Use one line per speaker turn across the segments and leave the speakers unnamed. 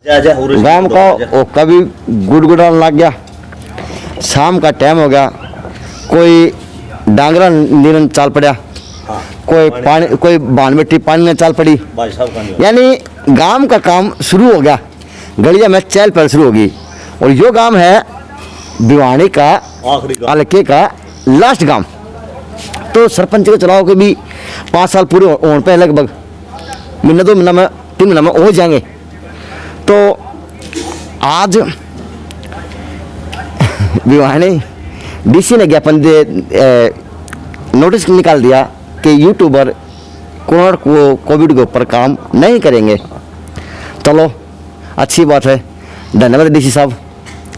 गांव का वो कभी गुड़गुड़ाने लग गया, शाम का टाइम हो गया, कोई डांगरा नीरन चाल पड़ा, कोई पानी, कोई बान मिट्टी पानी में चाल पड़ी, यानी गांव का काम शुरू हो गया, गलिया में चहल पहल शुरू होगी। और यो गांव है भिवानी का हल्के का लास्ट गांव। तो सरपंच के चुनाव के भी 5 साल पूरे होने पे लगभग महीना 2 महीना में 3 महीना में हो जाएंगे। तो आज भिवानी डीसी ने ज्ञापन दे नोटिस निकाल दिया कि यूट्यूबर कोरोना को कोविड के ऊपर काम नहीं करेंगे। चलो अच्छी बात है, धन्यवाद डीसी साहब,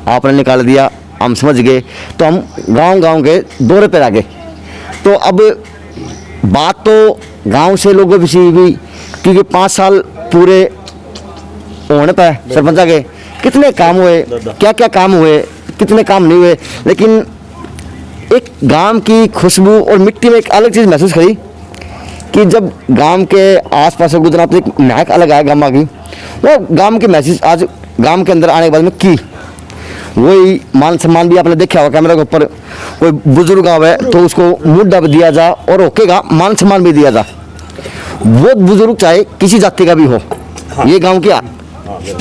आपने निकाल दिया, हम समझ गए। तो हम गांव के दौरे पर आ गए। तो अब बात तो गांव से लोगों की भी, क्योंकि 5 साल पूरे होने पर सरपंच के कितने काम हुए, क्या क्या काम हुए, कितने काम नहीं हुए, लेकिन एक गांव की खुशबू और मिट्टी में एक अलग चीज़ महसूस करी कि जब गांव के आसपास गुजरा तो एक महक अलग आया गांव की। वो गांव की महसूस आज गांव के अंदर आने के बाद में की। वही मान सम्मान भी आपने देखा होगा कैमरा के ऊपर, कोई बुजुर्ग आवे तो उसको मुद्दा भी दिया जा और होकेगा मान सम्मान भी दिया जा। वो बुजुर्ग चाहे किसी जाति का भी हो, ये गांव के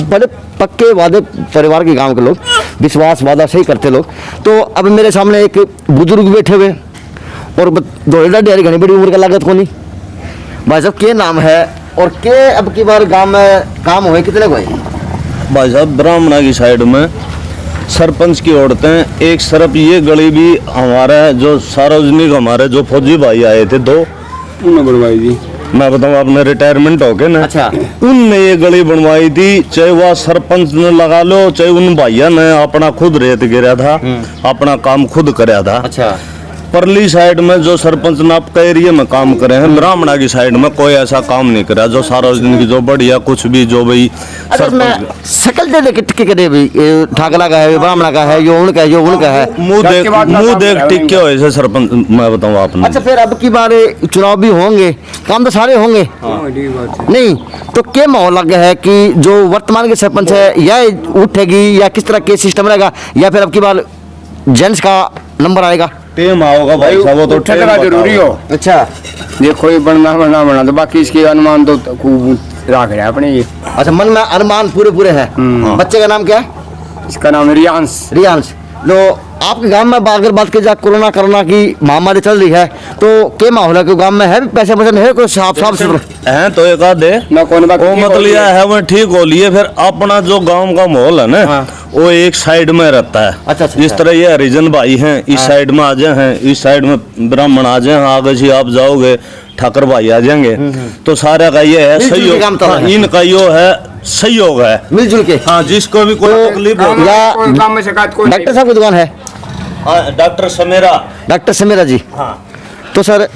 बड़े पक्के वादे परिवार के गांव के लोग, विश्वास वादा सही करते लोग। तो अब मेरे सामने एक बुजुर्ग बैठे हुए और दौड़े डेरी घनी बड़ी उम्र का लागत को नहीं। भाई साहब के नाम है और के अब की बार गांव में काम हुए कितने हुए?
भाई साहब ब्राह्मणा की साइड में सरपंच की औरतें एक तरफ, ये गली भी हमारा जो सार्वजनिक हमारे जो फौजी भाई आए थे 2 उन्होंने बनवाई थी। मैं बताऊँ आपने रिटायरमेंट हो गए ना,
अच्छा,
उनने ये गली बनवाई थी। चाहे वह सरपंच ने लगा लो, चाहे उन भाइयों ने अपना खुद रेत गिरा था, अपना काम खुद कराया था।
अच्छा,
परली साइड में जो सरपंच ने आपका एरिया में काम करे हैं, ब्राह्मणा की साइड में कोई ऐसा काम नहीं करा जो सार्वजनिक की जो बढ़िया कुछ भी जो भाई
सरपंच शकल दे दे टिक्के के दे भाई, ठाकरा का है, ब्राह्मणा का है, यो उनका है, यो उनका है,
मुंह देख टिक्के हो ऐसे सरपंच, मैं बताऊँ आपने।
अच्छा, फिर अब की बार चुनाव भी होंगे, काम तो सारे होंगे नहीं, तो क्या माहौल लग है कि जो वर्तमान के सरपंच है या उठेगी या किस तरह के सिस्टम रहेगा, या फिर अब की बार जेंट्स का नंबर आएगा?
टेम आओगा भाई साहब, वो तो
ठकरा जरूरी हो।
अच्छा,
देखो ये बनना तो बाकी इसके अनुमान तो खूब रख रहे हैं अपने ये।
अच्छा, मन में अनुमान पूरे हैं। बच्चे का नाम क्या है?
इसका नाम है रियांश।
जो आपके गांव में अगर बात की जाए कोरोना की महामारी चल रही है, तो क्या माहौल है? गांव में है पैसे है कोई साफ सुथरा
है? तो एक आधे वो मत लिया है, वो ठीक हो लिए। फिर अपना जो गांव का माहौल है ना, वो एक साइड में रहता है।
अच्छा,
जिस तरह ये हरिजन भाई हैं, इस साइड में आ जाए हैं, इस साइड में ब्राह्मण आ जाए, आगे से आप जाओगे ठाकर भाई आ जाएंगे। तो सारा का ये है सहयोग, इनका यो है सहयोग है,
मिलजुल के।
हाँ, जिसको भी कोई तकलीफ हो
डॉक्टर साहब की दुकान है,
डॉक्टर
समेरा जी।
हाँ।
तो सर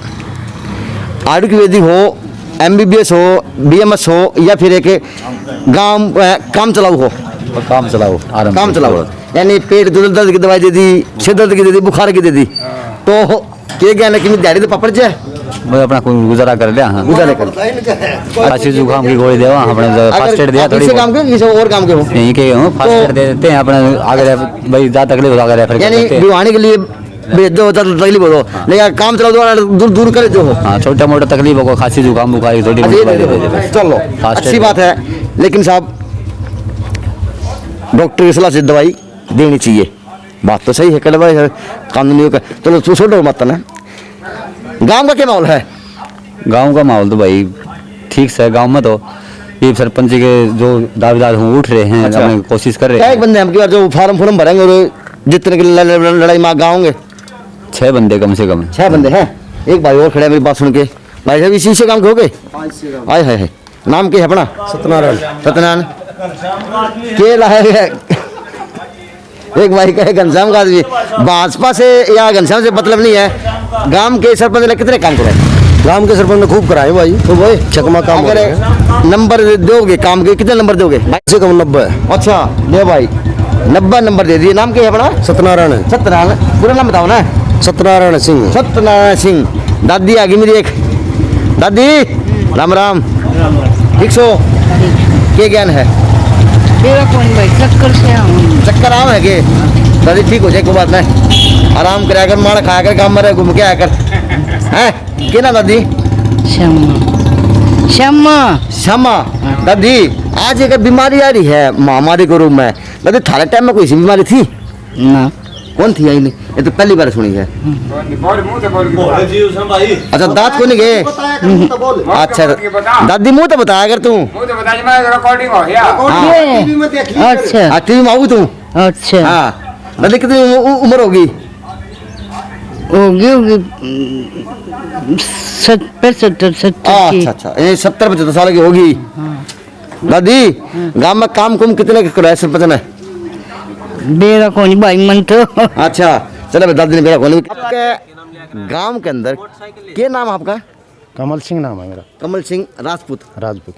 आयुर्वेदिक हो, MBBS हो, BMS हो, या फिर एक गांव काम चलाऊ हो?
काम चलाओ
यानी पेट दर्द की दवाई दे दी, सिर दर्द की दे दी, बुखार की दे दी, तो के ज्ञान की दिहाड़ी तो पपड़ जाए,
मैं अपना गुजारा कर लिया। हाँ,
गुजारे कर
खांसी जुकाम की गोली देवा, अपने फर्स्ट एड दिया। थोड़ी
काम के किसी और काम के हो
यहीं के हूँ, फर्स्ट एड दे देते हैं अपने आगे भाई, ज़्यादा तकलीफ हो आगे रेफर
यानी भिवानी के लिए भेज दो, तकलीफ हो दो, लेकिन काम चलाओ दो, दूर कर दो।
हाँ, छोटा मोटा तकलीफ होगा, खांसी जुकाम बुखार थोड़ी।
चलो अच्छी बात है, लेकिन साहब डॉक्टर की सलाह से दवाई देनी चाहिए, बात तो सही है, कड़वा है कानूनी का। चलो छोड़ो मत ना। गांव का क्या माहौल है?
गांव का माहौल तो भाई ठीक से है। गांव में तो ये सरपंच के जो दावेदार हूँ उठ रहे हैं।
अच्छा,
अपने कोशिश कर रहे हैं।
एक बंदे हम की बार जो फार्म भरेंगे और जितने की लड़ाई में गाँव होंगे
6 बंदे कम से कम।
6 बंदे हैं। एक भाई और खड़े हैं मेरी बात सुन के। भाई साहब इसी से काम के हो गए? आए है। नाम क्या है अपना? सत्यनारायण। के लाए एक भाई का घनश्याम का आदमी, भाजपा से या घनश्याम से मतलब नहीं है। गांव के सरपंच ने कितने काम कराए?
गांव के सरपंच ने खूब कराए भाई, तो भाई चकमा काम।
अगर नंबर दोगे काम के, कितने नंबर दोगे?
से कम 90।
अच्छा ले भाई, 90 नंबर दे दिए। नाम क्या है अपना?
सत्यनारायण।
पूरा नाम बताओ ना।
सत्यनारायण सिंह।
दादी आ गई मेरी एक। दादी राम राम, ठीक सो? क्या ज्ञान है?
बेरा कौन भाई चक्कर से आऊँ
चक्कर आओ है के दादी ठीक हो जाए कोई बात नहीं, आराम कराया कर, मार खाया कर, काम में घूम के आया कर। हैं क्या ना दादी?
श्यामा श्यामा
श्यामा। दादी आज एक बीमारी आ रही है महामारी के रूप में, दादी थारे टाइम में कोई सी बीमारी थी?
ना
कौन थी आई नहीं, ये तो पहली बार सुनी है। अच्छा दांत को नहीं गए? अच्छा दादी मुंह तो बताया कर तू।
अच्छा
टीवी में आऊ तू?
अच्छा
हाँ दादी कितनी उम्र होगी?
होगी होगी 70
अच्छा अच्छा, ये 70-75 साल की होगी। दादी गांव में काम कुम कितने कराए सरपंच ने?
बेरा कौन भाई मन तो
अच्छा चलो दादी ने मेरा बोले। आपके गांव के अंदर क्या नाम है आपका?
कमल सिंह नाम है मेरा।
कमल सिंह राजपूत।
राजपूत।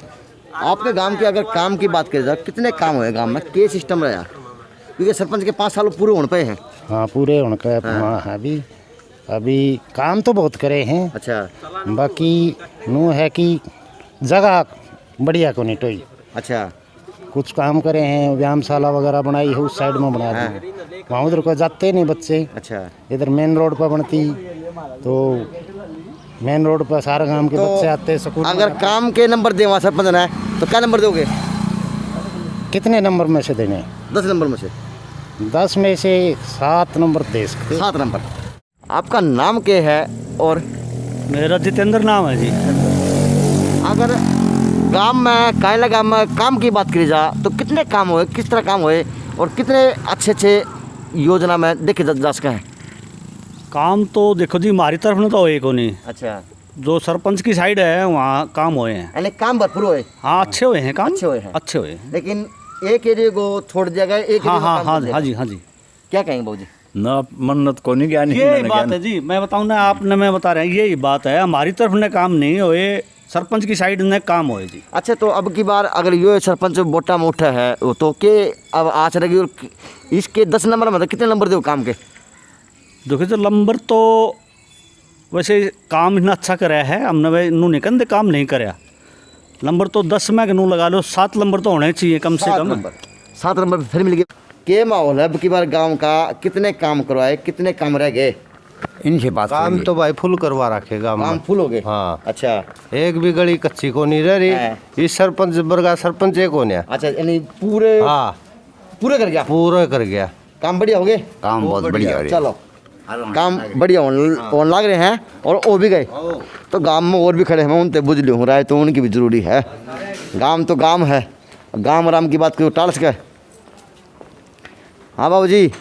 आपके गांव की अगर काम की बात करें जाए, कितने काम हुए गांव में, के सिस्टम रहा? क्योंकि सरपंच के 5 साल पूरे होने पे हैं।
हाँ पूरे उनका हाँ, अभी काम तो बहुत करे हैं।
अच्छा
बाकी नो है कि जगह बढ़िया को नहीं टोई।
अच्छा
कुछ काम करे हैं, व्यायामशाला वगैरह बनाई है उस साइड में बना दी, वहाँ उधर को जाते नहीं बच्चे।
अच्छा
इधर मेन रोड पर बनती तो मेन रोड पर सारे गांव के बच्चे आते हैं स्कूल।
अगर काम के नंबर दे वहाँ सरपंच ने तो क्या नंबर दोगे?
कितने नंबर में से देने?
10 नंबर में से
10 में से 7 नंबर दे सकते।
7 नंबर। आपका नाम क्या है? और
मेरा जितेंद्र नाम है जी।
अगर गांव में कायला गांव में काम की बात करी जा तो कितने काम हुए, किस तरह काम हुए और कितने अच्छे योजना में देखे जा सके हैं?
काम तो देखो जी हमारी तरफ में तो एक को नहीं,
अच्छा
जो सरपंच की साइड है वहाँ काम हुए हैं।
यानी काम भरपूर हुए?
हाँ अच्छे हुए हैं काम,
अच्छे हुए हैं।
अच्छे हुए हैं।
लेकिन एक एरिया को छोड़ दिया गया, एक
हाँ
एरिया को
हाँ
काम
हाँ
कर दिया
हाँ
गया।
जी हाँ जी।
क्या कहेंगे बाबू जी?
ना मन्नत को नहीं ज्ञान
यही बात है जी, मैं बताऊँ ना आपने, मैं बता रहा हूँ यही बात है, हमारी तरफ ने काम नहीं हुए, सरपंच की साइड ने काम हुए जी।
अच्छा तो अब की बार अगर यो सरपंच वोटा में उठा है वो तो के अब आज रहेगी, और इसके 10 नंबर में तो कितने नंबर दो काम के?
देखो तो नंबर तो वैसे काम इतना अच्छा कराया है हमने, वे नू निकंदे काम नहीं कराया। नंबर तो 10 में नू लगा लो, 7 नंबर तो होने चाहिए कम से कम।
7 नंबर फिर मिल गए। के माहौल है अब की बार गाँव का, कितने काम करवाए, कितने काम रह गए?
इनसे बात
काम तो भाई फुल करवा रखे गाँव
काम
में।
फुल हो गए?
हाँ
अच्छा
एक भी गली कच्ची को नहीं रह रही। इस सरपंच बरगा सरपंच एक होने।
अच्छा यानी पूरे
हाँ
पूरे कर गया,
पूरा कर गया।
काम बढ़िया हो गए?
काम बहुत बढ़िया हो रही है।
चलो काम बढ़िया होने लग रहे हैं और वो भी गए तो गांव में और भी खड़े हैं, मैं उनसे बुझ ली हूँ राय, तो उनकी भी जरूरी है। गांव तो गांव है, गांव आराम की बात करो टाल सके। हाँ बाबू जी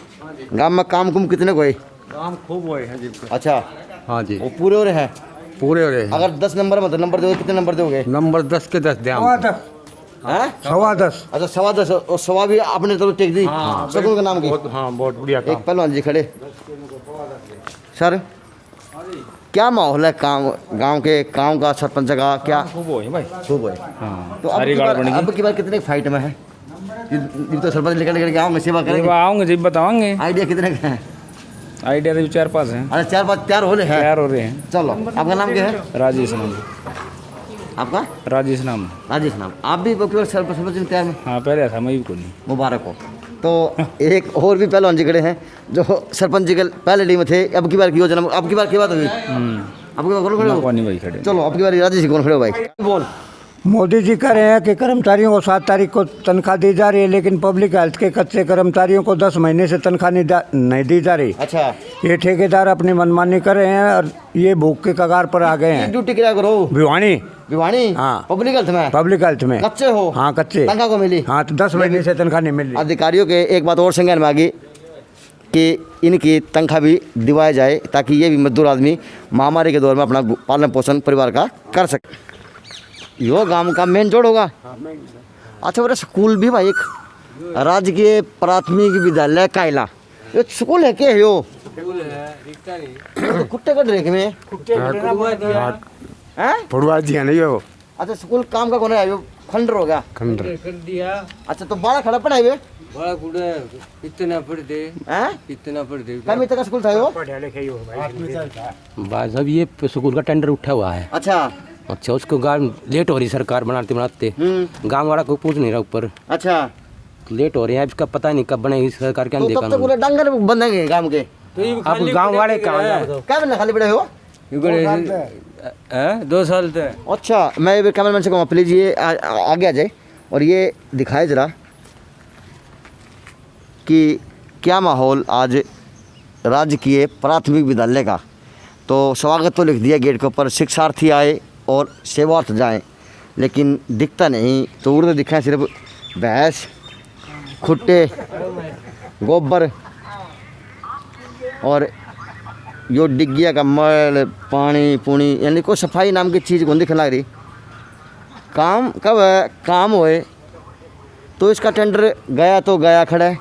गांव में काम कुम कितने को है?
काम खूब हुए हैं जी।
अच्छा
हाँ जी
वो पूरे हो रहे हैं?
पूरे हो रहे हैं।
अगर 10 नंबर में तो नंबर दोगे, कितने नंबर दोगे?
नंबर 10 के 10 दे हम।
हैं?
10.25।
अच्छा 10.25 और 1.25 भी आपने तो टेक दी शकुन के नाम की।
हाँ बहुत बढ़िया
एक पहलवान जी खड़े। सर क्या माहौल है काम गांव के, गांव का सरपंच का क्या?
खूब हुए भाई।
खूब है।
हाँ
तो अब की बार कितने फाइट में है? ये तो सरपंच लेकर लेकर गाँव में सेवा करेंगे,
आऊंगे जी बताओगे।
आइडिया कितने का है?
आइडिया तो 4-5 हैं।
अरे 4-5 तैयार हो रहे हैं।
तैयार हो रहे हैं।
चलो आपका नाम क्या है?
राजेश नाम।
आपका?
राजेश नाम।
राजेश नाम। आप भी सरपंच में तैयार में?
हाँ पहले था, मैं भी को नहीं।
मुबारक हो। तो एक और भी पहलवान जी खड़े हैं जो सरपंच जी के पहले टीम में थे, अब की बार की योजना, अब की बार की बात हुई? अब की बार कौन खड़े हो?
कौन नहीं भाई खड़े।
चलो अब की बार राजेश जी कौन खड़े हो भाई? बोल।
मोदी जी कह रहे हैं कि कर्मचारियों को 7 तारीख को तनख्वाह दी जा रही है, लेकिन पब्लिक हेल्थ के कच्चे कर्मचारियों को 10 महीने से तनख्वाह नहीं दी जा रही।
अच्छा
ये ठेकेदार अपनी मनमानी कर रहे हैं और ये भूख के कगार पर आ गए हैं।
ड्यूटी क्या करो?
भिवानी।
भिवानी?
हाँ।
पब्लिक हेल्थ में?
पब्लिक हेल्थ में।
कच्चे हो?
हाँ कच्चे।
तनख्वाह को मिली?
हाँ तो 10 महीने से तनख्वाह नहीं मिल रही।
अधिकारियों के एक बात और संज्ञान में आ गई कि इनकी तनख्वाह भी दिवाया जाए ताकि ये भी मजदूर आदमी महामारी के दौर में अपना पालन पोषण परिवार का कर सके। यो गांव का मेन जोड़ होगा। अच्छा मेरा स्कूल भी भाई एक राजकीय प्राथमिक विद्यालय कायला, ये स्कूल है क्या है? यो कुत्ते कट रहे में
फुड़वा दिया नहीं हो।
अच्छा स्कूल काम का कौन है? यो खंडर हो गया।
खंडर
कर दिया।
अच्छा तो बड़ा खड़ा पढ़ाई वे
बड़ा कुड़े इतना पढ़ दे,
हैं?
इतना पढ़ दे।
कम इतना स्कूल था यो?
भाई साहब ये स्कूल का टेंडर उठा हुआ है।
अच्छा
उसको गाँव लेट हो रही सरकार बनाते बनाते, गाँव वाला को पूछ नहीं रहा ऊपर।
अच्छा
लेट हो रहे हैं, इसका पता नहीं कब बने, इस सरकार के
तो
देखा
कब तक पूरे डांगर बनेंगे काम के?
आप गांव वाले कहाँ
क्या बनना खाली पड़े हो?
2 साल तक।
अच्छा, मैं ये कैमरामैन से कहूँगा प्लीज़ ये आगे आ जाए और ये दिखाए ज़रा कि क्या माहौल आज राजकीय प्राथमिक विद्यालय का। तो स्वागत तो लिख दिया गेट के ऊपर, शिक्षार्थी आए और सेवार्थ जाएं, लेकिन दिखता नहीं। तो उर्दू दिखा है सिर्फ भैंस, खुट्टे, गोबर और यो डिग्गिया का मल, पानी पुणी, यानी कोई सफाई नाम की चीज़ को दिखने लग रही। काम कब है? काम होए तो इसका टेंडर गया तो गया खड़ा है,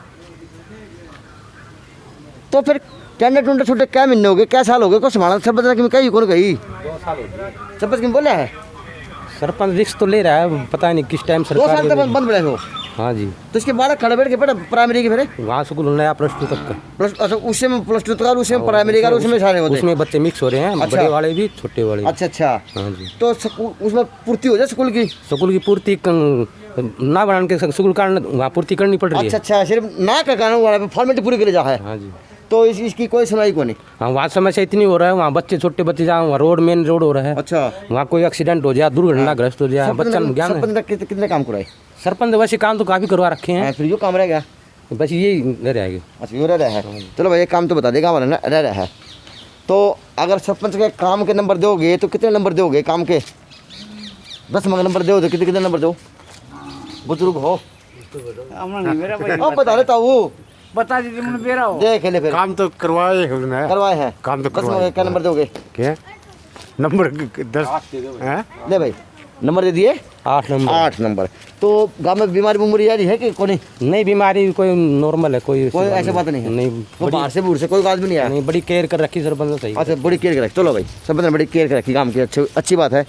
तो फिर टेंडर टूंडर छोटे क्या महीने हो गए, क्या साल हो गए, को संभालना सरपंच की कही कौन कही? सरपंच की बोला है
सरपंच रिस्क तो ले रहा है, पता नहीं किस टाइम
2 साल तक बंद पड़े हो।
हाँ जी,
तो इसके बाद खड़े बैठ के पढ़ा प्राइमरी के फिर
वहाँ स्कूल नया +2 तक का,
प्लस, अच्छा उससे में +2 तक और उसमें प्राइमरी का, उसमें सारे होते।
उसमें बच्चे मिक्स हो रहे हैं,
अच्छा।
बड़े वाले भी छोटे वाले भी।
अच्छा अच्छा,
हाँ जी,
तो उसमें पूर्ति हो जाए स्कूल की?
स्कूल की पूर्ति ना बना के स्कूल का वहाँ पूर्ति करनी पड़ रही है।
अच्छा अच्छा, सिर्फ ना का कानून वाला फॉर्मेलिटी पूरी करे जा है।
हाँ जी,
तो इसकी कोई सुनाई को नहीं।
हाँ वहाँ समस्या इतनी हो रहा है, वहाँ बच्चे छोटे बच्चे जहाँ वहाँ रोड मेन रोड हो रहा है,
अच्छा,
वहाँ कोई एक्सीडेंट हो जाए, दुर्घटनाग्रस्त हो जाए, बच्चा ज्ञान है।
सरपंच कितने काम कराए?
सरपंच वैसे काम तो काफ़ी करवा रखे हैं,
फिर यो काम रह गया?
बस यही रह जाएगा।
अच्छा, यो रह रहा है। चलो भाई, ये काम तो बता देगा हमारा ना, रह रहा है। तो अगर सरपंच के काम के नंबर दोगे तो कितने नंबर दोगे काम के? 10 नंबर दो तो कितने नंबर दो? बुजुर्ग हो अब बता देता हूँ,
बता दीजिए मैंने बेरा हो।
देख ले फिर
काम तो करवाए हैं,
करवाए हैं,
काम तो
10
करवाए।
क्या नंबर दोगे?
क्या नंबर 10 हैं?
ले भाई, नंबर दे दिए
8 नंबर।
8 नंबर। तो गांव में बीमारी बुमारी आ रही है कि कोई
नहीं, बीमारी कोई नॉर्मल है, कोई
ऐसी बात नहीं है?
नहीं,
वो बाहर से बूढ़ से कोई आदमी नहीं आया?
नहीं, बड़ी केयर कर रखी सरपंच ने, सही।
अच्छा, बड़ी केयर कर रखी। चलो भाई, सरपंच ने बड़ी केयर कर रखी काम की, अच्छी बात है।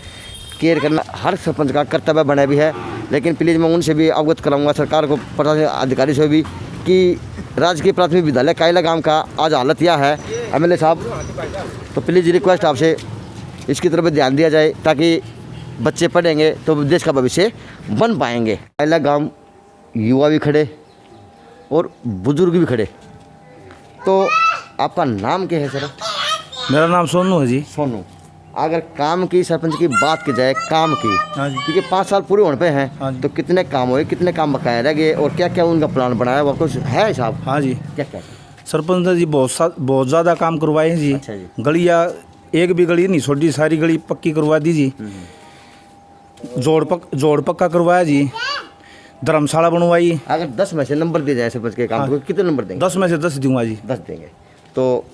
केयर करना हर सरपंच का कर्तव्य बना भी है, लेकिन प्लीज़ मैं उनसे भी अवगत कराऊंगा, सरकार को प्रशासन अधिकारी से भी, कि राजकीय प्राथमिक विद्यालय कायला गांव का आज हालत यह है। एमएलए साहब, तो प्लीज़ रिक्वेस्ट आपसे इसकी तरफ ध्यान दिया जाए, ताकि बच्चे पढ़ेंगे तो देश का भविष्य बन पाएंगे। कायला गांव युवा भी खड़े और बुजुर्ग भी खड़े। तो आपका नाम क्या है सर?
मेरा नाम सोनू है जी।
सोनू, अगर काम की सरपंच की बात की जाए, काम की,
हाँ जी,
क्योंकि 5 साल पूरे होने पे हैं,
हाँ जी,
तो कितने काम हुए, कितने काम बकाया रह गए और क्या क्या उनका प्लान बनाया हुआ कुछ है साहब?
हाँ जी,
क्या क्या?
सरपंच ने जी बहुत ज़्यादा काम करवाए हैं जी।
अच्छा जी।
गलियाँ एक भी गली नहीं छोड़ी, सारी गली पक्की करवा दी जी। जोड़ पक्का करवाया जी, धर्मशाला बनवाई।
अगर 10 में से नंबर दिए जाए सरपंच के काम को, कितने नंबर देंगे?
10 में से 10 दूंगा जी।
10 देंगे। तो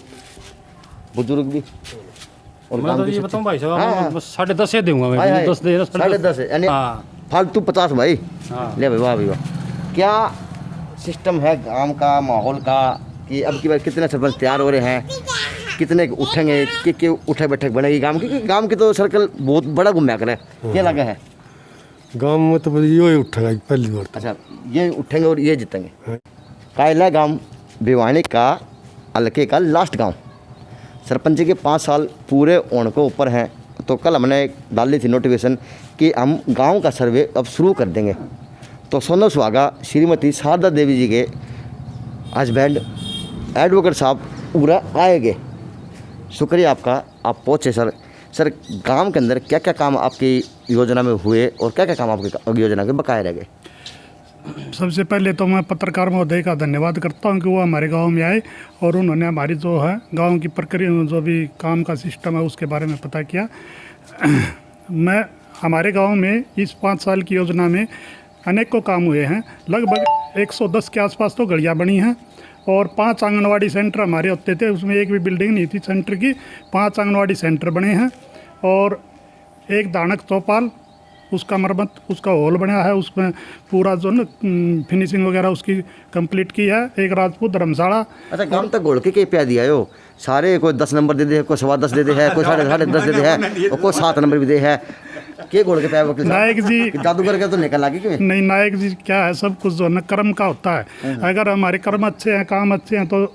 बुजुर्ग भी और
मैं तो ये बताऊं भाई साहब, बस 10.5 दूंगा मैं, 10 दे
10.5 यानी फालतू 50 भाई। ले भाई, वाह भाई वाह। क्या सिस्टम है गांव का, माहौल का, कि अब की बार कितने सरपंच तैयार हो रहे हैं, कितने उठेंगे, कि उठक बैठक बनेगी गांव की? क्योंकि गांव की तो सर्कल बहुत बड़ा घूमया करे, क्या लगा है
गांव में? तो यो ही उठेगा पहली बार।
अच्छा, ये उठेंगे और ये जीतेंगे। कायला गांव भिवानी का हल्के का लास्ट गांव, सरपंच के 5 साल पूरे होने को ऊपर हैं। तो कल हमने डाली थी नोटिफिकेशन कि हम गांव का सर्वे अब शुरू कर देंगे। तो सोनू सुहागा श्रीमती शारदा देवी जी के हस्बैंड एडवोकेट साहब पूरा आएंगे। शुक्रिया आपका, आप पहुँचे सर। सर, गांव के अंदर क्या क्या काम आपकी योजना में हुए और क्या क्या काम आपकी योजना के बकाए रह गए?
सबसे पहले तो मैं पत्रकार महोदय का धन्यवाद करता हूं कि वो हमारे गांव में आए और उन्होंने हमारी जो है गांव की प्रक्रिया, जो भी काम का सिस्टम है उसके बारे में पता किया। मैं हमारे गांव में इस 5 साल की योजना में अनेकों काम हुए हैं। लगभग 110 के आसपास तो गलियाँ बनी हैं और 5 आंगनवाड़ी सेंटर हमारे होते थे, उसमें एक भी बिल्डिंग नहीं थी सेंटर की। 5 आंगनवाड़ी सेंटर बने हैं और एक दानक चौपाल, उसका मरम्मत, उसका हॉल बना है, उसमें पूरा जो ना फिनिशिंग वगैरह उसकी कंप्लीट की है। एक राजपूत धर्मशाला।
अच्छा, गांव तक घोड़ के पिया दिया हो सारे? कोई 10 नंबर दे दे है, कोई 10.25 दे दे है, कोई 10.5 दे दे है और कोई 7 नंबर भी दे है। के घोड़ के पिया वकील
नायक जी
जादूगर के तो निकल लागे क्यों?
नहीं, नायक जी क्या है, सब कुछ जो है ना कर्म का होता है। अगर हमारे कर्म अच्छे हैं, काम अच्छे हैं, तो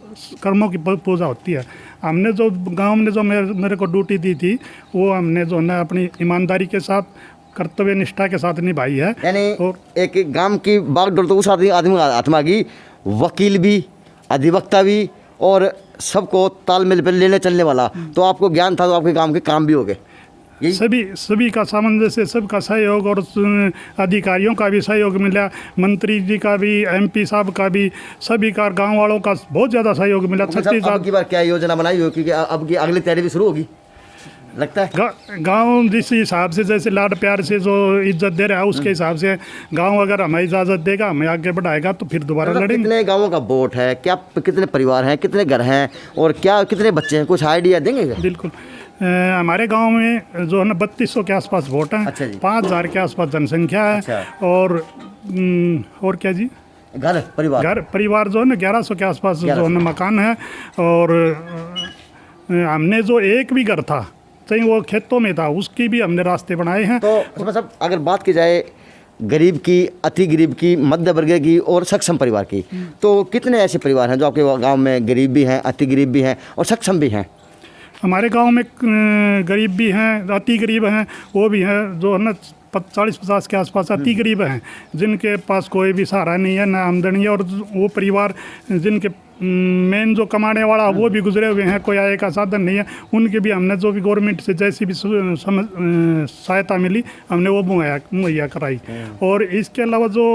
कर्मों की पूजा होती है। हमने जो गांव में जो मेरे को ड्यूटी दी थी, वो हमने जो है ना अपनी ईमानदारी के साथ कर्तव्य निष्ठा के साथ निभाई है।
यानी
और
एक गांव की बागडोर तो उस आदमी हाथ में आ गई, वकील भी, अधिवक्ता भी और सबको तालमेल पर लेने चलने वाला। तो आपको ज्ञान था तो आपके काम के काम भी हो गए।
सभी का सामंजस्य, सबका सहयोग और अधिकारियों का भी सहयोग मिला, मंत्री जी का भी, MP साहब का भी, सभी का, गांव वालों का बहुत ज़्यादा सहयोग मिला।
अब की बार क्या योजना बनाई हो, क्योंकि अब की अगली तैयारी भी शुरू होगी लगता है?
गांव जिस हिसाब से जैसे लाड प्यार से जो इज्जत दे रहा है उसके हिसाब से गांव अगर हमें इजाज़त देगा, हमें आगे बढ़ाएगा तो फिर दोबारा लड़ेंगे।
कितने गाँवों का वोट है, क्या कितने परिवार हैं, कितने घर हैं और क्या कितने बच्चे हैं, कुछ आइडिया देंगे?
बिल्कुल। हमारे गांव में जो है ना 3200 के आसपास वोट हैं।
अच्छा जी।
5000 के आसपास जनसंख्या है।
अच्छा।
और क्या जी,
घर
परिवार जो है ना 1100 के आसपास जो है ना मकान है। और हमने जो एक भी घर था चाहे वो खेतों में था, उसकी भी हमने रास्ते बनाए हैं।
तो मतलब अगर बात की जाए गरीब की, अति गरीब की, मध्य वर्ग की और सक्षम परिवार की, तो कितने ऐसे परिवार हैं जो आपके गांव में गरीब भी हैं, अति गरीब भी हैं और सक्षम भी हैं?
हमारे गांव में गरीब भी हैं, अति गरीब हैं, वो भी हैं जो है ना 40-50 के आसपास अति गरीब हैं, जिनके पास कोई भी सहारा नहीं है, ना आमदनी है। और वो परिवार जिनके मेन जो कमाने वाला वो भी गुजरे हुए हैं, कोई आय का साधन नहीं है, उनके भी हमने जो भी गवर्नमेंट से जैसी भी सहायता मिली हमने वो मुहैया कराई। और इसके अलावा जो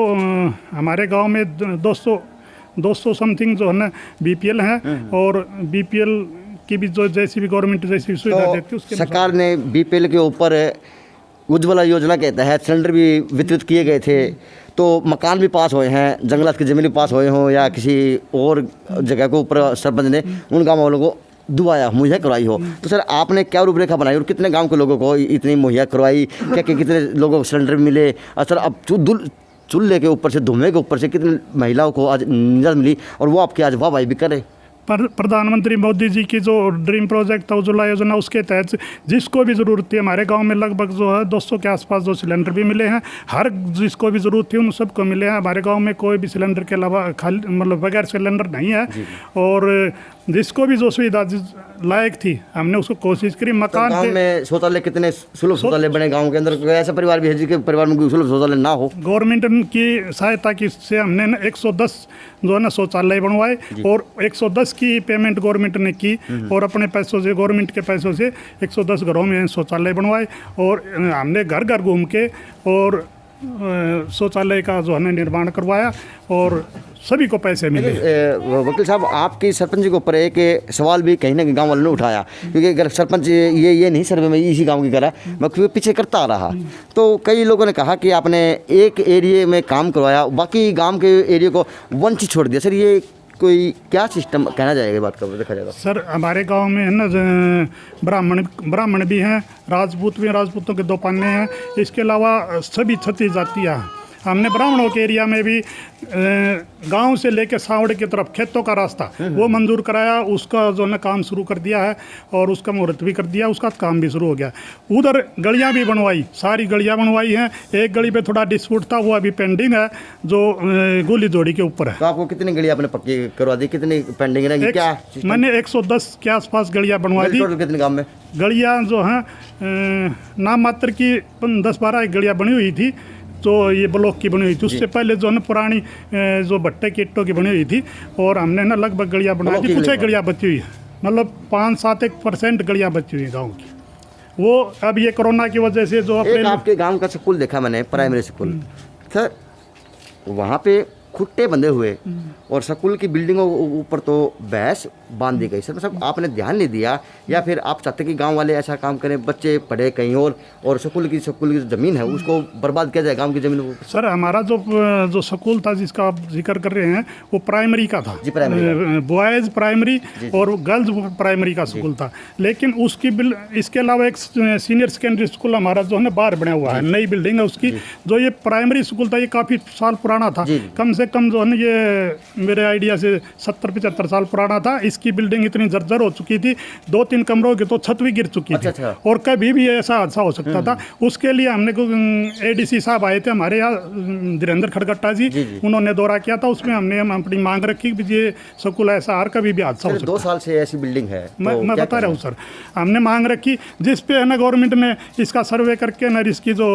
हमारे गाँव में 200 समथिंग जो है ना BPL हैं, और BPL की भी जो जैसी भी गवर्नमेंट जैसी भी सुविधा देती है उसके
सरकार ने BPL के ऊपर उज्ज्वला योजना के तहत सिलेंडर भी वितरित किए गए थे। तो मकान भी पास हुए हैं, जंगलात की ज़मीन भी पास हुए हों या किसी और जगह को ऊपर सरपंच ने उन गाँव वालों को दुआया मुहैया करवाई हो। तो सर आपने क्या रूपरेखा बनाई और कितने गाँव के लोगों को इतनी मुहैया करवाई, क्या कितने लोगों को सिलेंडर मिले? और सर अब चूल्हे के ऊपर से, धुएं के ऊपर से कितनी महिलाओं को आज निजात मिली और वो आपकी आज वाहवाही भी करे?
प्रधानमंत्री मोदी जी की जो ड्रीम प्रोजेक्ट था उज्ज्वला योजना, उसके तहत जिसको भी ज़रूरत थी हमारे गांव में लगभग जो है 200 के आसपास जो सिलेंडर भी मिले हैं। हर जिसको भी ज़रूरत थी उन सबको मिले हैं। हमारे गांव में कोई भी सिलेंडर के अलावा खाली मतलब बगैर सिलेंडर नहीं है। और जिसको भी जो सुविधा लायक थी हमने उसको कोशिश करी। मकान
गाँव में शौचालय कितने सुलभ शौचालय बने गाँव के अंदर? ऐसा परिवार भी है जिसके परिवार में सुलभ शौचालय ना हो?
गवर्नमेंट की सहायता की से हमने 110 जो है ना शौचालय बनवाए और 110 की पेमेंट गवर्नमेंट ने की और अपने पैसों से, गवर्नमेंट के पैसों से 110 घरों में शौचालय बनवाए। और हमने घर घर घूम के और शौचालय का जो है निर्माण करवाया और सभी को पैसे मिले।
वकील साहब, आपकी सरपंच के ऊपर एक सवाल भी कहीं ना कहीं गाँव वालों ने उठाया, क्योंकि अगर सरपंच ये नहीं सर्वे में इसी गांव की करा, मैं पीछे करता आ रहा। तो कई लोगों ने कहा कि आपने एक एरिया में काम करवाया, बाकी गांव के एरिया को वंचित छोड़ दिया। सर ये कोई क्या सिस्टम कहना जाएगा, बात का देखा जाएगा?
सर हमारे गांव में है ना ब्राह्मण भी हैं, राजपूत भी हैं, राजपूतों के 2 पाने हैं। इसके अलावा सभी छत्तीस जातियाँ हैं। हमने ब्राह्मणों के एरिया में भी गांव से लेकर सावड़ की तरफ खेतों का रास्ता वो मंजूर कराया, उसका जो है काम शुरू कर दिया है और उसका मुहूर्त भी कर दिया, उसका काम भी शुरू हो गया। उधर गलियां भी बनवाई, सारी गलियां बनवाई हैं। एक गली पे थोड़ा डिस्प्यूट था, वो अभी पेंडिंग है, जो गोली जोड़ी के ऊपर है।
तो आपको कितनी गलियां आपने पक्की करवा दी, कितनी पेंडिंग है? क्या
मैंने 110 के आसपास गलियां बनवा दी।
कितने गाँव में
गलियाँ जो हैं नाम मात्र की 10-12 गलियाँ बनी हुई थी, तो ये ब्लॉक की बनी हुई थी। उससे पहले जो है ना पुरानी जो भट्टे की ईंटों की बनी हुई थी और हमने ना लगभग गलियाँ बना दी। कुछ गलियाँ बची हुई है, मतलब 5-7% गलियाँ बची हुई है गाँव की। वो अब ये कोरोना की वजह से जो
अपने आपके गांव का स्कूल देखा मैंने, प्राइमरी स्कूल सर, वहाँ पे खुट्टे बंधे हुए और स्कूल की बिल्डिंगों ऊपर तो भैंस बांध दी गई। सर मतलब आपने ध्यान नहीं दिया या फिर आप चाहते कि गांव वाले ऐसा काम करें, बच्चे पढ़े कहीं और स्कूल की ज़मीन है उसको बर्बाद किया जाए, गांव की ज़मीन को?
सर हमारा जो स्कूल था जिसका आप जिक्र कर रहे हैं वो प्राइमरी का था जी, बॉयज़ प्राइमरी और गर्ल्स प्राइमरी का स्कूल था। लेकिन उसकी इसके अलावा एक सीनियर सेकेंडरी स्कूल हमारा जो है ना बाहर बना हुआ है, नई बिल्डिंग है उसकी। जो ये प्राइमरी स्कूल था ये काफ़ी साल पुराना था, कम से से कम जो है ना, ये मेरे आइडिया से 70-75 साल पुराना था। इसकी बिल्डिंग इतनी जर्जर हो चुकी थी, 2-3 कमरों की तो छत भी गिर चुकी थी। और कभी भी ऐसा हादसा हो सकता था। उसके लिए हमने ADC साहब आए थे हमारे यहाँ, धीरेन्द्र खड़गट्टा जी, उन्होंने दौरा किया था। उसमें हमने अपनी मांग रखी कि ये स्कूल ऐसा हर कभी भी हादसा हो सकता है।
2 साल से ऐसी बिल्डिंग है,
मैं बता रहा हूँ सर, हमने मांग रखी, जिस पे है ना गवर्नमेंट ने इसका सर्वे करके ना इसकी जो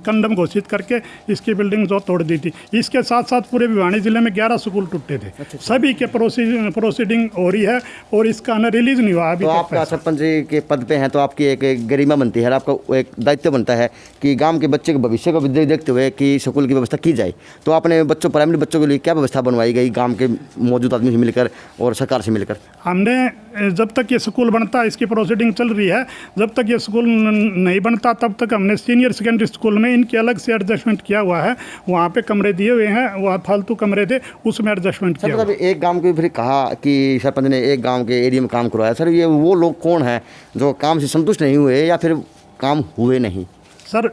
कंडम घोषित करके इसकी बिल्डिंग जो तोड़ दी थी। इसके साथ साथ पूरे भिवानी जिले में 11 स्कूल टूटे थे। सभी के प्रोसीडिंग हो रही है और इसका ना रिलीज नहीं हुआ अभी।
तो आपका सरपंच जी के पद पे हैं तो आपकी एक गरिमा बनती है, आपका एक दायित्व बनता है कि गांव के बच्चे के भविष्य को देखते हुए कि स्कूल की व्यवस्था की जाए। तो आपने बच्चों, प्राइमरी बच्चों के लिए क्या व्यवस्था बनवाई गई गांव के मौजूद आदमी से मिलकर और सरकार से मिलकर?
हमने जब तक ये स्कूल बनता है, इसकी प्रोसीडिंग चल रही है, जब तक ये स्कूल नहीं बनता तब तक हमने सीनियर सेकेंडरी स्कूल में इनके अलग से एडजस्टमेंट किया हुआ है। वहाँ पे कमरे दिए हुए हैं, वहाँ फालतू कमरे थे, उसमें एडजस्टमेंट किया।
सर, एक गांव के फिर कहा कि सरपंच ने एक गांव के एरिया में काम करवाया। सर, ये वो लोग कौन हैं जो काम से संतुष्ट नहीं हुए या फिर काम हुए नहीं?
सर,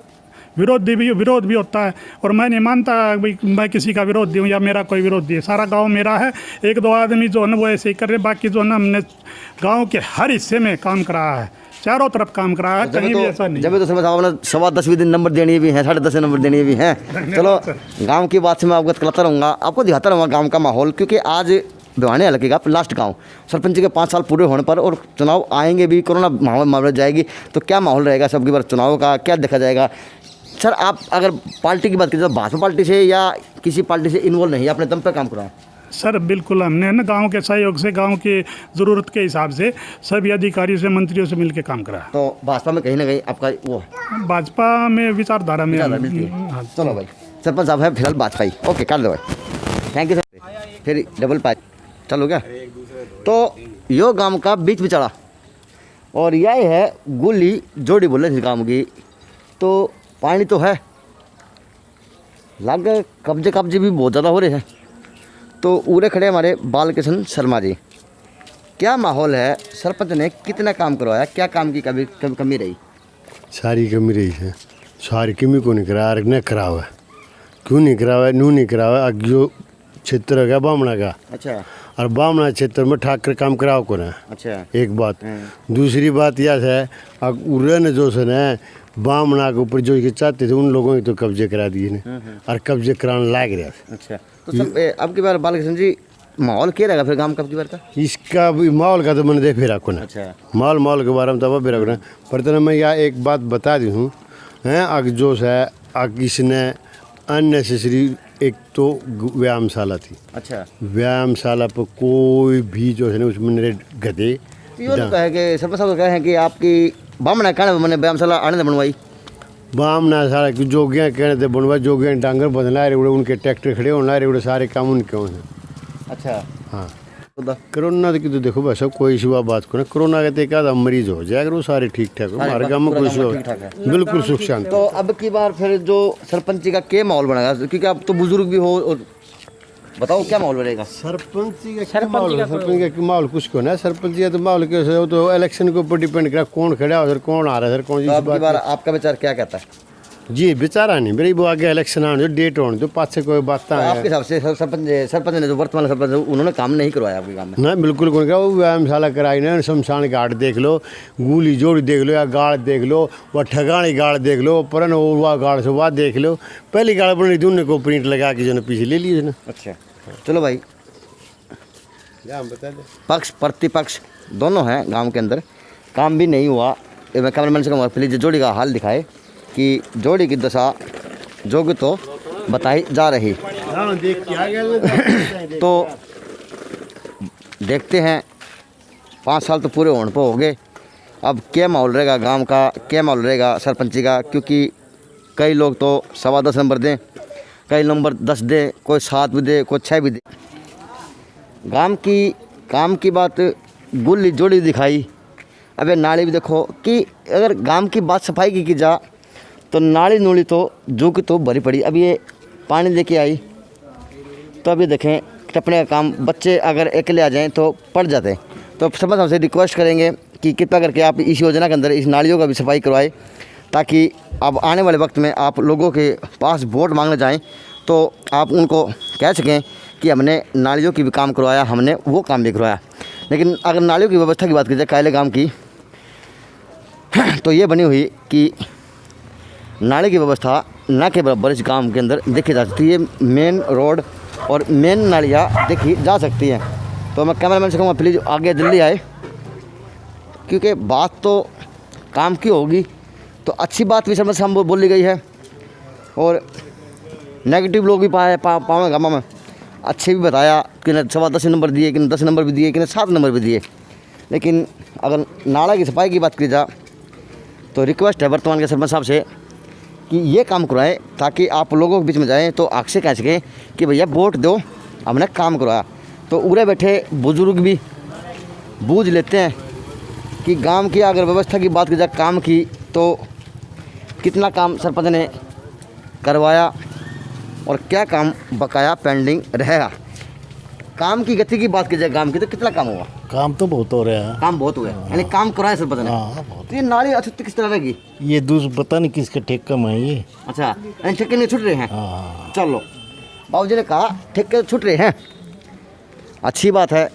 विरोध भी होता है और मैं नहीं मानता भाई मैं किसी का विरोधी हूँ या मेरा कोई विरोधी है। सारा गांव मेरा है। 1-2 आदमी जो है ना वो ऐसे ही कर रहे, बाकी जो है ना हमने गांव के हर हिस्से में काम करा है, चारों तरफ काम करा है, कहीं भी ऐसा नहीं।
जब तो समझ आपने 10.25 दिन नंबर देनी भी है, 10.5 नंबर देनी भी हैं। चलो, गाँव की बात से मैं अवगत कराता रहूँगा, आपको दिखाता रहूँगा गाँव का माहौल, क्योंकि आज भिवानी हल्के का लास्ट गांव, सरपंच के 5 साल पूरे होने पर और चुनाव आएंगे भी, कोरोना महामारी जाएगी तो क्या माहौल रहेगा सबकी बार चुनाव का, क्या देखा जाएगा? सर, आप अगर पार्टी की बात करें तो भाजपा पार्टी से या किसी पार्टी से इन्वॉल्व नहीं, अपने दम पर काम करा?
सर बिल्कुल, हमने ना गांव के सहयोग से, गांव की ज़रूरत के हिसाब से सभी अधिकारियों से, मंत्रियों से मिलकर काम करा।
तो भाजपा में कहीं ना कहीं आपका वो
भाजपा में विचारधारा में
चलो भाई, सरपंच साहब है फिलहाल भाजपा ही। ओके, कर दो भाई, थैंक यू सर। फिर डबल 5 चलो क्या? तो यो गांव का बीच बिचड़ा और यह है गुली जोड़ी बोले इस गांव की। तो पानी तो है, लग कब्जे भी बहुत ज़्यादा हो रहे हैं। तो उरे खड़े हमारे बालकृष्ण शर्मा जी, क्या माहौल है? सरपंच ने कितना काम करवाया, क्या काम की कभी कमी रही?
सारी कमी रही है, सारी कमी को नहीं करा, न करावा। क्यों नहीं करावा? नू नहीं करावा। जो क्षेत्र है बामणा का,
अच्छा,
और बामणा क्षेत्र में ठाकर काम कराओ को ना।
अच्छा,
एक बात। दूसरी बात यह है, उड़न जो से न बामणा के ऊपर जो चाहते थे उन लोगों की तो कब्जे करा दिए ने, और कब्जे कराने लायक रहा।
अच्छा, तो सब अब की बार बालकृष्ण जी माहौल क्या रहेगा फिर गांव का अब की बार का?
इसका भी माहौल का तो मैंने देख फिर रखो ना।
अच्छा,
माहौल के बारे में तो अब रखना। पर तो मैं यहाँ एक बात बता दी हूँ, अग जो है अग इसने अननेसेसरी, एक तो व्यायामशाला थी।
अच्छा,
व्यायामशाला पर कोई भी जो है ना उसमें गधे
ये तो कहे कि सरपंच साहब कहे हैं कि आपकी बामणा कहने मैंने व्यायामशाला आने बनवाई।
बामणा सारा की जोगियाँ कहने थे बनवा, जोगियाँ डांगर बदला रहे, उनके ट्रैक्टर खड़े होना रहे, सारे काम उनके हैं।
अच्छा,
हाँ, कोरोना की तो देखो बस कोई सिवा बात को ना, कोरोना का एक आधा मरीज हो जाएगा, वो सारे ठीक ठाक हो, हमारे गाँव में कोई बिल्कुल सुख शांति।
तो अब की बार फिर जो सरपंची का क्या माहौल बनेगा, क्योंकि आप तो बुजुर्ग भी हो, और बताओ क्या माहौल बनेगा?
सरपंची का माहौल कुछ को ना, सरपंची का तो माहौल कैसे हो, तो इलेक्शन के ऊपर डिपेंड करा कौन खड़ा हो, सर कौन आ रहा है, सर कौन।
अब की बार आपका विचार क्या कहता है?
जी बेचारा नहीं मेरी, वो आगे इलेक्शन आने जो डेट होने जो पाँच से कोई बात
है। आपके हिसाब से सरपंच ने जो वर्तमान सरपंच उन्होंने काम नहीं करवाया आपके काम में?
ना, बिल्कुल कौन करा, वो व्यायामशाला कराई ना, शमशान घाट देख लो, गुली जोड़ी देख लो, या गाड़ देख लो, वह ठगानी गाड़ देख लो, परन वह गाड़ से वह देख लो। पहली गाड़ बनी थी उन्हें को प्रिंट लगा के जो ना पीछे ले लिए ना।
अच्छा, चलो भाई,
बता दे,
पक्ष प्रतिपक्ष दोनों हैं गांव के अंदर, काम भी नहीं हुआ। मैं कैमरामैन से कहूँगा प्लीज जोड़ी का हाल दिखाए कि जोड़ी की दशा जोग तो बताई जा रही। तो देखते हैं, 5 साल तो पूरे होने पर हो गए, अब क्या माहौल रहेगा गांव का, क्या माहौल रहेगा सरपंची का, क्योंकि कई लोग तो 10.25 नंबर दें, कई नंबर 10 दें, कोई 7 भी दे, कोई 6 भी दे। काम की बात गुल्ली जोड़ी दिखाई। अबे नाली भी देखो कि अगर गांव की बात सफाई की जा तो नाली नूली तो जो कि तो भरी पड़ी। अब ये पानी लेके आई तो अभी देखें टपने का काम, बच्चे अगर अकेले आ जाएं तो पड़ जाते हैं। तो सब हमसे रिक्वेस्ट करेंगे कि कृपया करके आप इस योजना के अंदर इस नालियों का भी सफाई करवाएं, ताकि अब आने वाले वक्त में आप लोगों के पास वोट मांगने जाएं तो आप उनको कह सकें कि हमने नालियों की भी काम करवाया, हमने वो काम भी करवाया। लेकिन अगर नालियों की व्यवस्था की बात की जाए कायले गांव की, तो ये बनी हुई कि नाले की व्यवस्था ना के बराबर इस गांव के अंदर देखी जा सकती है। मेन रोड और मेन नालियाँ देखी जा सकती हैं। तो मैं कैमरामैन से कहूँगा प्लीज़ आगे जल्दी आए, क्योंकि बात तो काम की होगी तो अच्छी बात भी समझ हम बोली गई है और नेगेटिव लोग भी पावे गाँव में अच्छे भी बताया कि न 10 नंबर दिए, कि 10 नंबर भी दिए, कि 7 नंबर भी दिए। लेकिन अगर नाला की सफाई की बात की जाए तो रिक्वेस्ट है वर्तमान के सरपंच साहब से कि ये काम करवाएं, ताकि आप लोगों के बीच में जाएं तो आग से कह सकें कि भैया वोट दो, हमने काम करवाया। तो उरे बैठे बुजुर्ग भी बूझ लेते हैं कि गांव की अगर व्यवस्था की बात की जाए काम की, तो कितना काम सरपंच ने करवाया और क्या काम बकाया पेंडिंग रहेगा। काम की गति की बात की जाए गांव की, तो कितना काम हुआ?
काम तो बहुत हो रहा है।
काम बहुत हुआ है, यानी काम कराया सरपंच ने।
हाँ,
तो ये नाली अछूत किस तरह रहेगी?
ये दूसरा पता नहीं किसके ठेका में है ये।
अच्छा, यानी ठेके नहीं छूट रहे हैं।
हाँ।
चलो, बाबूजी ने कहा ठेके छूट रहे हैं, अच्छी बात है।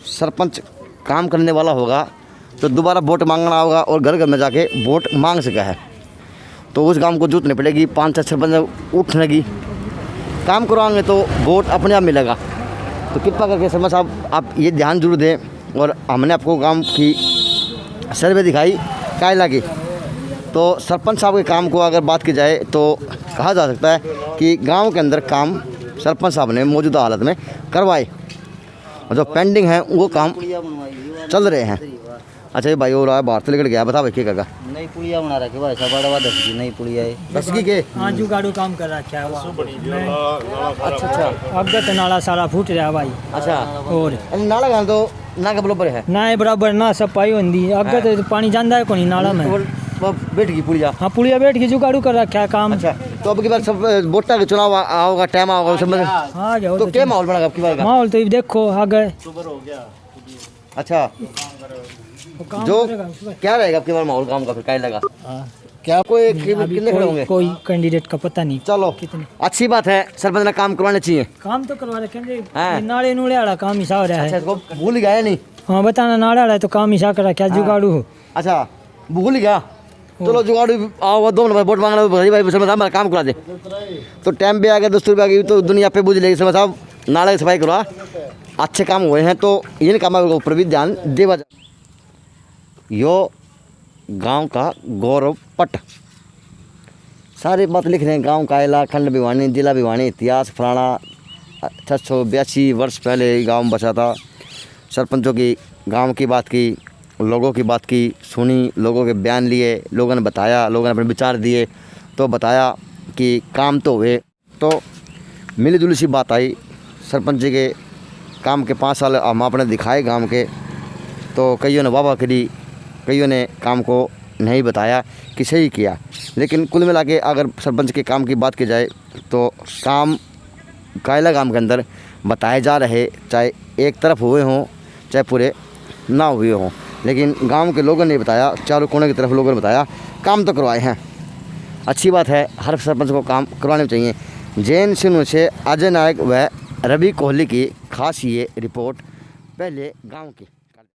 सरपंच काम करने वाला होगा तो दोबारा वोट मांगना होगा और घर घर में जाके वोट मांग सका है, तो उस काम को जरूरत नहीं पड़ेगी। 5-6 सरपंच उठने की काम करवाएंगे तो वोट अपने आप मिलेगा। तो कृपा करके सरपंच साहब आप ये ध्यान जरूर दें। और हमने आपको गांव की सर्वे दिखाई कायला की, तो सरपंच साहब के काम को अगर बात की जाए तो कहा जा सकता है कि गांव के अंदर काम सरपंच साहब ने मौजूदा हालत में करवाए और जो पेंडिंग है वो काम चल रहे हैं। अच्छा ये भाई हो रहा है बाहर से लेकर गया, बता भाई क्या करेगा?
नई पुलिया बना रखी भाई सब बड़ा 10 की नई पुलिया है।
10 की के?
हाँ जुगाड़ू काम कर रखा है
अच्छा अच्छा।
अब तो नाला सारा फूट रहा भाई।
अच्छा,
और
नाला गान तो ना के बराबर है
ना है बराबर ना सफाई होती। अब तो पानी जाता है कोनी नाला में।
बैठ गई पुलिया?
हाँ पुलिया बैठ के जुगाड़ू कर रखा है काम।
अच्छा, तो अब की बार सब वोटा के चुनाव आओगा, टाइम आओगा सब में,
हाँ गया
तो क्या माहौल बनेगा अब की बार का?
माहौल तो देखो आ गए।
अच्छा, जो क्या रहेगा अब की बार माहौल काम का फिर क्या लगा? क्या कोई कितने खड़े होंगे?
कोई कैंडिडेट का पता नहीं।
चलो
कितने
अच्छी बात है, सरपंच ने काम करवाने चाहिए।
काम तो करवा रखे
हाँ।
नाले नूले वाला काम ही हो रहा है।
अच्छा, इसको भूल गया नहीं?
हाँ बताना नाला वाला है तो काम ही कर रखा है जुगाड़ू हो।
अच्छा भूल गया, चलो जुगाड़ू आओ 2 नंबर वोट मांगना भाई सरपंच साहब काम करा दे। तो टाइम भी आ गया, दस्तूर भी आ गई, तो दुनिया पे बुझ लेगी। सरपंच साहब नाले की सफाई करवा, अच्छे काम हुए हैं तो इन कामों के ऊपर भी ध्यान देवा जाए। यो गांव का गौरव पट सारी बात लिख रहे हैं। गांव कायला, खंड भिवानी, जिला भिवानी, इतिहास फलाना 682 वर्ष पहले गांव बसा था। सरपंचों की गांव की बात की, लोगों की बात की, सुनी, लोगों के बयान लिए, लोगों ने बताया, लोगों ने अपने विचार दिए, तो बताया कि काम तो हुए। तो मिली जुली सी बात आई। सरपंच जी के काम के 5 साल हम आपने दिखाए गांव के, तो कईयों ने वाह करी, कईयों ने काम को नहीं बताया कि सही किया। लेकिन कुल मिला के अगर सरपंच के काम की बात की जाए तो काम कायला गांव के अंदर बताए जा रहे, चाहे एक तरफ हुए हों चाहे पूरे ना हुए हों, लेकिन गांव के लोगों ने बताया, चारों कोने की तरफ लोगों ने बताया, काम तो करवाए हैं। अच्छी बात है, हर सरपंच को काम करवाने चाहिए। जैन सिंह से अजय नायक व रवि कोहली की खास ये रिपोर्ट पहले गाँव की।